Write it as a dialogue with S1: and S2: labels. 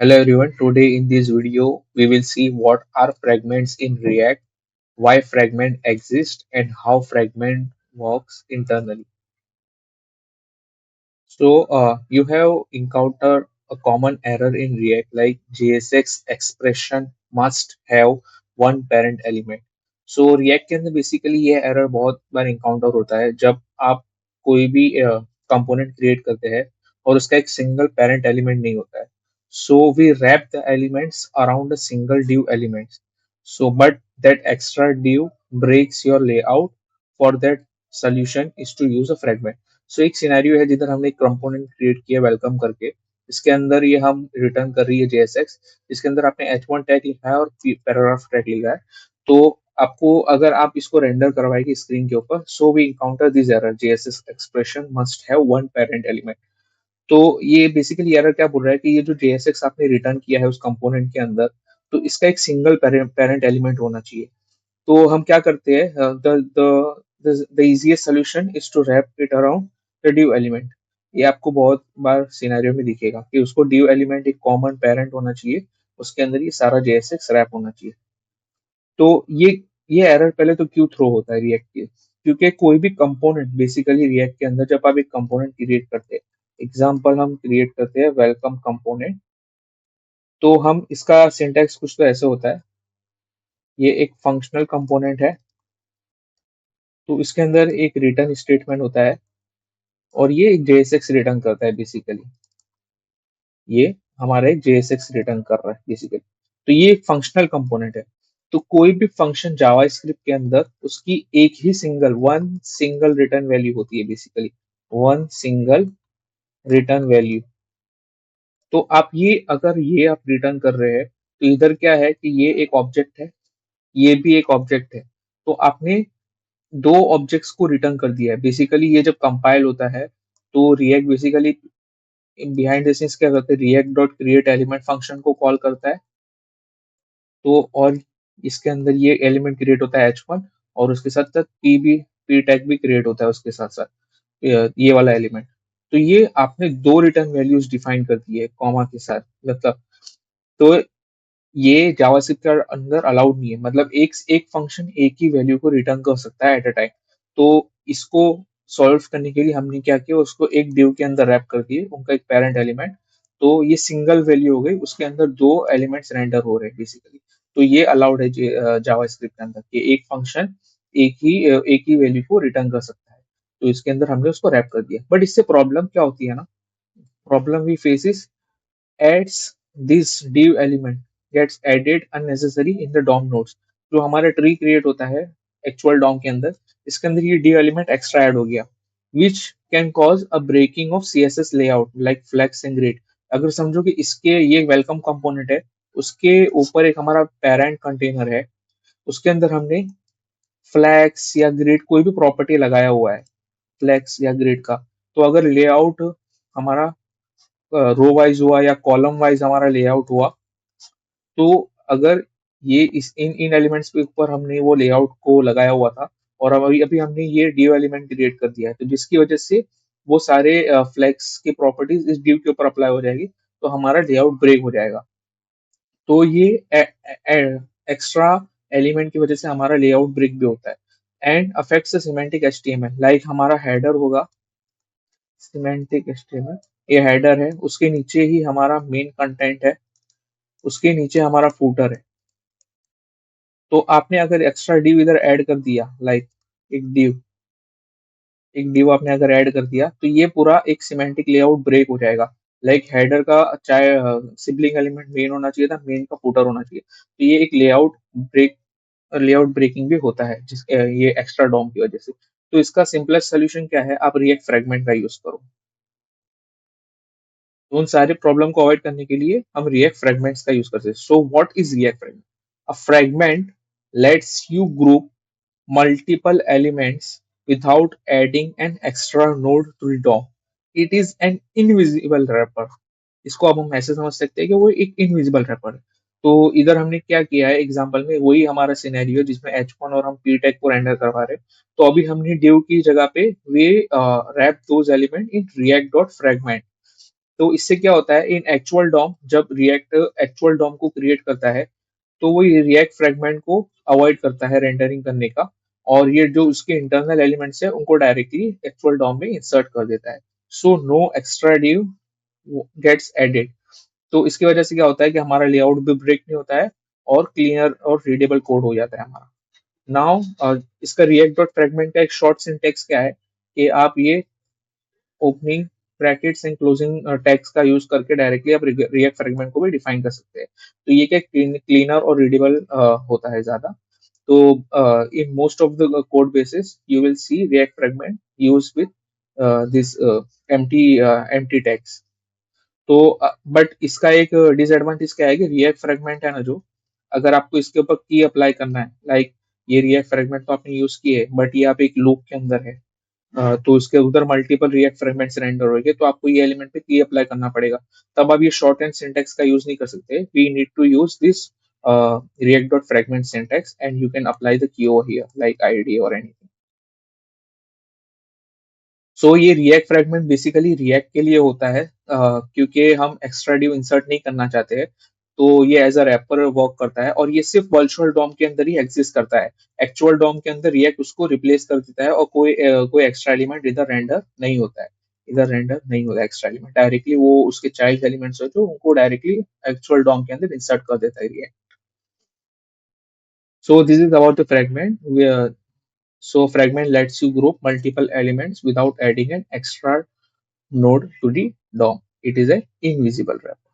S1: Hello everyone, today in this video we will see what are fragments in React, why fragment exist and how fragment works internally. So you have encountered a common error in React like JSX expression must have one parent element. So React के अंदर basically ये error बहुत बार encounter होता है जब आप कोई भी कंपोनेंट क्रिएट करते हैं और उसका एक सिंगल पेरेंट एलिमेंट नहीं होता है. So we wrap the elements around a single div element. So but that extra div breaks your layout. For that solution is to use a fragment. सो एक scenario है जिधर हमने एक कंपोनेंट क्रिएट किया welcome करके. इसके अंदर ये हम रिटर्न कर रही है JSX. इसके अंदर आपने H1 टैग लिखा है और पैराग्राफ टैग लिखा है. तो आपको अगर आप इसको रेंडर करवाएगी स्क्रीन के ऊपर, so we encounter this error JSX expression must have one parent element. तो ये बेसिकली एरर क्या बोल रहा है कि ये जो JSX आपने रिटर्न किया है उस कंपोनेंट के अंदर, तो इसका एक सिंगल पेरेंट एलिमेंट होना चाहिए. तो हम क्या करते हैं, the easiest solution is to wrap it around the div element. ये आपको बहुत बार सिनेरियो में दिखेगा कि उसको ड्यू एलिमेंट एक कॉमन पेरेंट होना चाहिए, उसके अंदर ये सारा JSX रैप होना चाहिए. तो ये एरर पहले तो क्यों थ्रो होता है रिएक्ट के, क्योंकि कोई भी कंपोनेंट बेसिकली रिएक्ट के अंदर जब आप एक कंपोनेंट क्रिएट करते हैं, एग्जांपल हम क्रिएट करते हैं वेलकम कंपोनेंट, तो हम इसका सिंटैक्स कुछ तो ऐसे होता है. ये एक फंक्शनल कंपोनेंट है, तो इसके अंदर एक रिटर्न स्टेटमेंट होता है और ये एक JSX रिटर्न करता है बेसिकली. ये हमारा एक JSX रिटर्न कर रहा है बेसिकली. तो ये एक फंक्शनल कंपोनेंट है. तो कोई भी फंक्शन जावास्क्रिप्ट के अंदर उसकी एक ही वन सिंगल रिटर्न वैल्यू होती है basically. One single return value. तो आप ये अगर ये आप रिटर्न कर रहे हैं, तो इधर क्या है कि ये एक ऑब्जेक्ट है, ये भी एक ऑब्जेक्ट है. तो आपने दो ऑब्जेक्ट्स को रिटर्न कर दिया है बेसिकली. ये जब कंपाइल होता है तो react basically behind the scenes क्या करते हैं, react dot create element function को कॉल करता है. तो और इसके अंदर ये एलिमेंट क्रिएट होता है H1 और उसके साथ साथ पी टैग भी क्रिएट होता है उसके साथ साथ, ये वाला एलिमेंट. तो ये आपने दो रिटर्न वैल्यूज डिफाइन कर दी है कॉमा के साथ, मतलब. तो ये जावास्क्रिप्ट के अंदर अलाउड नहीं है, मतलब एक एक फंक्शन एक ही वैल्यू को रिटर्न कर सकता है एट अ टाइम. तो इसको सॉल्व करने के लिए हमने क्या किया, उसको एक डिव के अंदर रैप कर दिए, उनका एक पेरेंट एलिमेंट. तो ये सिंगल वैल्यू हो गई, उसके अंदर दो एलिमेंट्स रेंडर हो रहे हैं बेसिकली. तो ये अलाउड है जावास्क्रिप्ट के अंदर कि एक फंक्शन एक ही वैल्यू को रिटर्न कर सकता है. तो इसके अंदर हमने उसको रैप कर दिया. बट इससे प्रॉब्लम क्या होती है ना, problem we face is adds this div element gets added unnecessary in the DOM nodes. जो हमारा ट्री क्रिएट होता है एक्चुअल डॉम के अंदर, इसके अंदर ये div element एक्स्ट्रा ऐड हो गया, which can cause a breaking of CSS layout like flex and grid. अगर समझो कि इसके ये वेलकम कंपोनेंट है, उसके ऊपर एक हमारा पेरेंट कंटेनर है, उसके अंदर हमने फ्लैक्स या ग्रिड कोई भी प्रॉपर्टी लगाया हुआ है, फ्लैक्स या ग्रिड का. तो अगर लेआउट हमारा रो वाइज हुआ या कॉलम वाइज हमारा लेआउट हुआ, तो अगर ये इस इन एलिमेंट्स के ऊपर हमने वो लेआउट को लगाया हुआ था और अब अभी अभी हमने ये डिव एलिमेंट क्रिएट कर दिया है, तो जिसकी वजह से वो सारे फ्लेक्स की प्रॉपर्टीज इस डिव के ऊपर अप्लाई हो जाएगी, तो हमारा लेआउट ब्रेक हो जाएगा. तो ये एक्स्ट्रा एलिमेंट की वजह से हमारा लेआउट ब्रेक भी होता है and affects the semantic HTML. Like हमारा हेडर होगा सिमेंटिक HTML, ये हेडर है, उसके नीचे ही हमारा मेन कंटेंट है, उसके नीचे हमारा फूटर है. तो आपने अगर एक्स्ट्रा डिव इधर ऐड कर दिया, लाइक एक डिव आपने अगर ऐड कर दिया, तो ये पूरा एक सिमेंटिक लेआउट ब्रेक हो जाएगा. लाइक हेडर का चाहे सिबलिंग एलिमेंट मेन होना चाहिए था, मेन का फूटर होना चाहिए. तो ये एक लेआउट ब्रेकिंग भी होता है ये एक्स्ट्रा डॉम की वजह से. तो इसका सिंपलेस्ट सोल्यूशन क्या है, आप रिएक्ट फ्रेगमेंट का यूज करो. तो उन सारे प्रॉब्लम को अवॉइड करने के लिए हम रिएक्ट फ्रेगमेंट्स का यूज करते हैं. So what is react fragment? A fragment let's you group multiple elements without adding an extra node to the DOM. It is an invisible wrapper. इसको अब हम ऐसे समझ सकते हैं कि वो एक इनविजिबल रैपर है. तो इधर हमने क्या किया है, एग्जांपल में वही हमारा सिनेरियो जिसमें H1 और हम P टैग को रेंडर करवा रहे हैं. तो अभी हमने div की जगह पे वे wrap those element in react dot fragment. तो इससे क्या होता है, इन एक्चुअल डॉम जब रिएक्ट एक्चुअल डॉम को क्रिएट करता है, तो वो ये रिएक्ट फ्रेगमेंट को अवॉइड करता है रेंडरिंग करने का, और ये जो उसके इंटरनल एलिमेंट्स है उनको डायरेक्टली एक्चुअल डॉम में इंसर्ट कर देता है। So no extra div gets added. तो इसकी वजह से क्या होता है कि हमारा लेआउट भी ब्रेक नहीं होता है, और क्लियर और रीडेबल कोड हो जाता है हमारा। नाउ इसका रिएक्ट डॉट फ्रेगमेंट का एक शॉर्ट सिंटेक्स क्या है कि आप ये opening brackets and closing tags का यूज करके डायरेक्टली आप रिएक्ट फ्रेगमेंट को भी डिफाइन कर सकते हैं। तो ये क्या क्लीनर और रीडेबल होता है ज्यादा। तो in most of the code bases you will see react fragment used with this empty tags। तो बट इसका एक डिसएडवांटेज क्या है कि रिएक्ट फ्रेगमेंट है ना, जो अगर आपको इसके ऊपर की अप्लाई करना है, लाइक ये रिएक्ट फ्रेगमेंट तो आपने यूज किए बट ये आप एक लूप के अंदर है, तो उसके उधर मल्टीपल रिएक्ट फ्रेगमेंट्स रेंडर होंगे, तो आपको ये एलिमेंट पे की अप्लाई करना पड़ेगा। तब आप ये शॉर्ट एंड सिंटेक्स का यूज नहीं कर सकते। We need to use this react dot fragment syntax and you can apply the key over here like id or anything। सो ये रिएक्ट फ्रेगमेंट बेसिकली रिएक्ट के लिए होता है, क्योंकि हम एक्स्ट्रा डिव इंसर्ट नहीं करना चाहते हैं। तो ये एज अ रैपर वर्क करता है, और ये सिर्फ वर्चुअल डॉम के अंदर ही एग्जिस्ट करता है। एक्चुअल डॉम के अंदर रिएक्ट उसको रिप्लेस कर देता है, और कोई एक्स्ट्रा एलिमेंट इधर रेंडर नहीं होता है। इधर रेंडर नहीं होता एक्स्ट्रा एलिमेंट, डायरेक्टली वो उसके चाइल्ड एलिमेंट्स होते हैं उनको डायरेक्टली एक्चुअल डॉम के अंदर इंसर्ट कर देता है react. So this is about the fragment. So fragment lets you group multiple elements without adding an extra node to the DOM. It is a invisible wrapper.